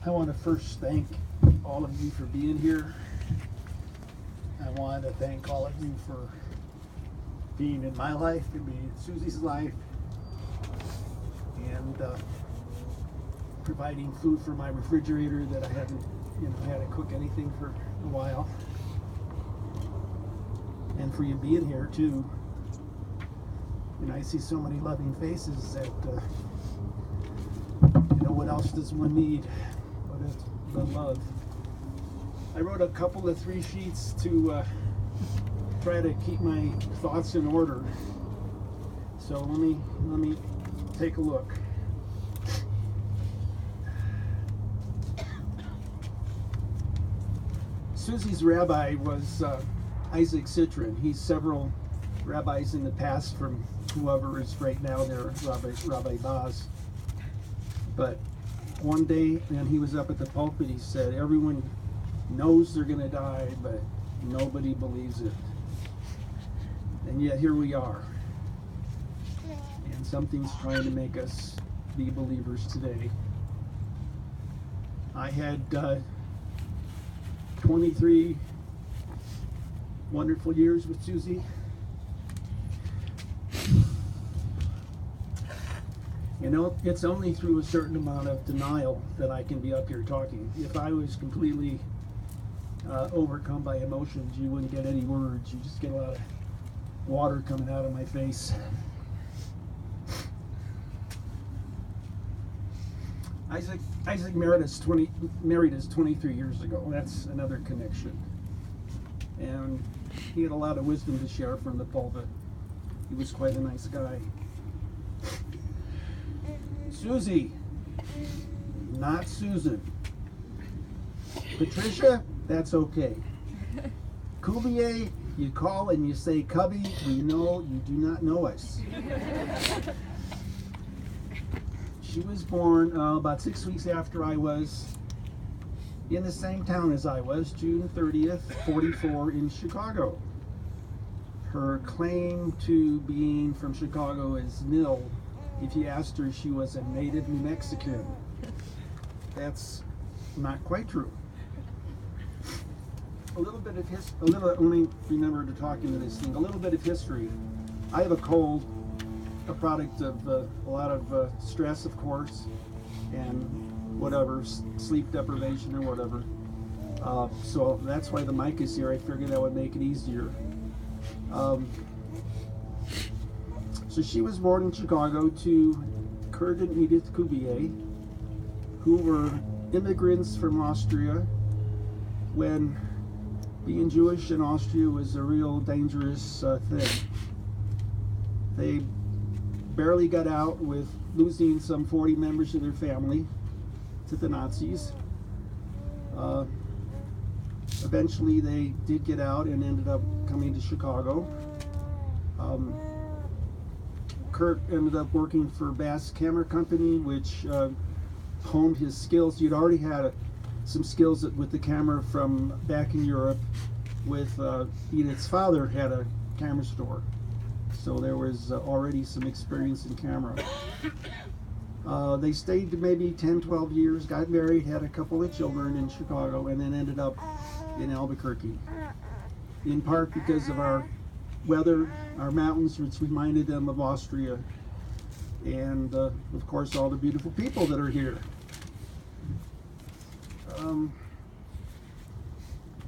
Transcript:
I want to first thank all of you for being here. I want to thank all of you for being in my life and being in Susie's life, and providing food for my refrigerator that I haven't, had to cook anything for a while, and for you being here too. And I see so many loving faces that what else does one need but love? I wrote a couple of 3 sheets to try to keep my thoughts in order. So let me take a look. Susie's rabbi was Isaac Citron. He's several rabbis in the past from whoever is right now there, Rabbi Baz. But one day when he was up at the pulpit, he said, everyone knows they're going to die, but nobody believes it. And yet here we are. And something's trying to make us be believers today. I had 23 wonderful years with Susie. It's only through a certain amount of denial that I can be up here talking. If I was completely overcome by emotions, you wouldn't get any words. You just get a lot of water coming out of my face. Isaac married us 23 years ago. That's another connection. And he had a lot of wisdom to share from the pulpit. He was quite a nice guy. Susie, not Susan. Patricia, that's okay. Kubie, you call and you say, Cubby, we know you do not know us. She was born about 6 weeks after I was, in the same town as I was, June 30th, 44 in Chicago. Her claim to being from Chicago is nil. If you asked her, she was a native New Mexican. That's not quite true. Let me remember to talk into this thing. A little bit of history. I have a cold, a product of a lot of stress, of course, and whatever, sleep deprivation or whatever. So that's why the mic is here. I figured that would make it easier. So she was born in Chicago to Kurt and Edith Kubie, who were immigrants from Austria when being Jewish in Austria was a real dangerous thing. They barely got out with losing some 40 members of their family to the Nazis. Eventually they did get out and ended up coming to Chicago. Kurt ended up working for Bass Camera Company, which honed his skills. He'd already had some skills with the camera from back in Europe. With Edith's father had a camera store, so there was already some experience in camera. They stayed maybe 10, 12 years, got married, had a couple of children in Chicago, and then ended up in Albuquerque, in part because of our weather, our mountains, which reminded them of Austria, and of course all the beautiful people that are here.